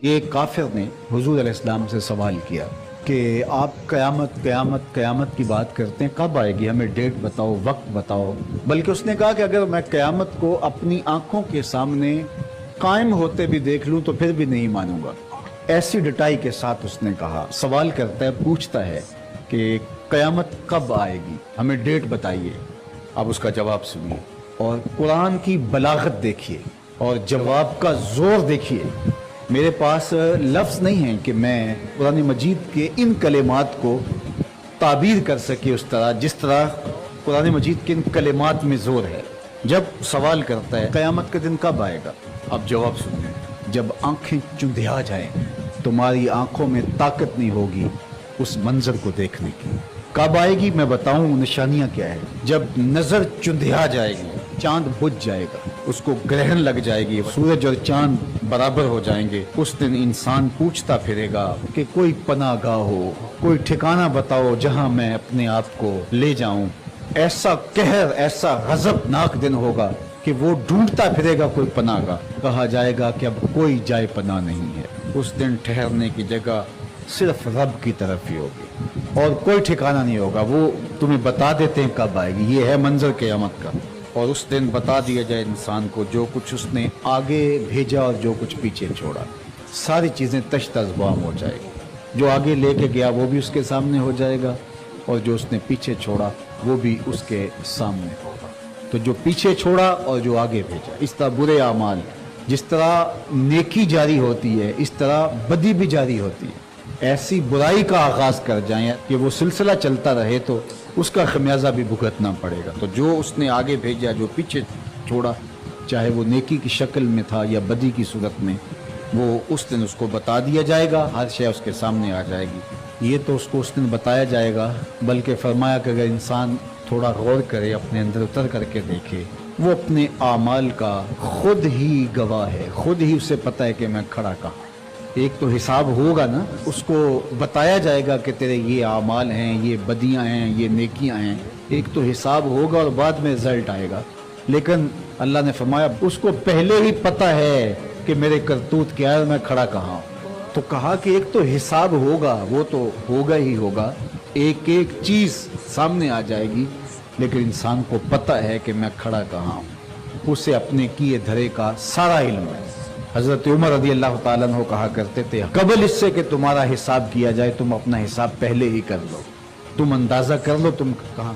یہ کافر نے حضور علیہ السلام سے سوال کیا کہ آپ قیامت قیامت قیامت کی بات کرتے ہیں، کب آئے گی؟ ہمیں ڈیٹ بتاؤ، وقت بتاؤ۔ بلکہ اس نے کہا کہ اگر میں قیامت کو اپنی آنکھوں کے سامنے قائم ہوتے بھی دیکھ لوں تو پھر بھی نہیں مانوں گا۔ ایسی ڈٹائی کے ساتھ اس نے کہا، سوال کرتا ہے، پوچھتا ہے کہ قیامت کب آئے گی، ہمیں ڈیٹ بتائیے۔ اب اس کا جواب سنیے اور قرآن کی بلاغت دیکھیے اور جواب کا زور دیکھیے۔ میرے پاس لفظ نہیں ہیں کہ میں قرآن مجید کے ان کلمات کو تعبیر کر سکے اس طرح جس طرح قرآن مجید کے ان کلمات میں زور ہے۔ جب سوال کرتا ہے قیامت کا دن کب آئے گا، اب جواب سنیں، جب آنکھیں چندھیا جائیں، تمہاری آنکھوں میں طاقت نہیں ہوگی اس منظر کو دیکھنے کی۔ کب آئے گی میں بتاؤں، نشانیاں کیا ہے؟ جب نظر چندھیا جائے گی، چاند بجھ جائے گا، اس کو گرہن لگ جائے گی، سورج اور چاند برابر ہو جائیں گے۔ اس دن انسان پوچھتا پھرے گا کہ کوئی پناہ گاہ ہو، کوئی ٹھکانہ بتاؤ جہاں میں اپنے آپ کو لے جاؤں۔ ایسا قہر، ایسا غضبناک دن ہوگا کہ وہ ڈھونڈتا پھرے گا کوئی پناہ گاہ۔ کہا جائے گا کہ اب کوئی جائے پناہ نہیں ہے۔ اس دن ٹھہرنے کی جگہ صرف رب کی طرف ہی ہوگی اور کوئی ٹھکانہ نہیں ہوگا۔ وہ تمہیں بتا دیتے ہیں کب آئے گی، یہ ہے منظر قیامت کا۔ اور اس دن بتا دیا جائے انسان کو جو کچھ اس نے آگے بھیجا اور جو کچھ پیچھے چھوڑا، ساری چیزیں تشت ازبام ہو جائے گی۔ جو آگے لے کے گیا وہ بھی اس کے سامنے ہو جائے گا اور جو اس نے پیچھے چھوڑا وہ بھی اس کے سامنے ہوگا۔ تو جو پیچھے چھوڑا اور جو آگے بھیجا، اس طرح برے اعمال، جس طرح نیکی جاری ہوتی ہے اس طرح بدی بھی جاری ہوتی ہے۔ ایسی برائی کا آغاز کر جائیں کہ وہ سلسلہ چلتا رہے تو اس کا خمیازہ بھی بھگتنا پڑے گا۔ تو جو اس نے آگے بھیجا، جو پیچھے چھوڑا، چاہے وہ نیکی کی شکل میں تھا یا بدی کی صورت میں، وہ اس دن اس کو بتا دیا جائے گا، ہر شے اس کے سامنے آ جائے گی۔ یہ تو اس کو اس دن بتایا جائے گا، بلکہ فرمایا کہ اگر انسان تھوڑا غور کرے، اپنے اندر اتر کر کے دیکھے، وہ اپنے اعمال کا خود ہی گواہ ہے، خود ہی اسے پتہ ہے کہ میں کھڑا کہاں۔ ایک تو حساب ہوگا نا، اس کو بتایا جائے گا کہ تیرے یہ اعمال ہیں، یہ بدیاں ہیں، یہ نیکیاں ہیں۔ ایک تو حساب ہوگا اور بعد میں رزلٹ آئے گا، لیکن اللہ نے فرمایا اس کو پہلے ہی پتہ ہے کہ میرے کرتوت کیا ہے، میں کھڑا کہاں ہوں۔ تو کہا کہ ایک تو حساب ہوگا، وہ تو ہوگا ہی ہوگا، ایک ایک چیز سامنے آ جائے گی، لیکن انسان کو پتہ ہے کہ میں کھڑا کہاں ہوں۔ اسے اپنے کیے دھرے کا سارا علم ہے۔ حضرت عمر رضی اللہ تعالیٰ عنہ کہا کرتے تھے، قبل اس سے کہ تمہارا حساب کیا جائے تم اپنا حساب پہلے ہی کر لو، تم اندازہ کر لو تم کہاں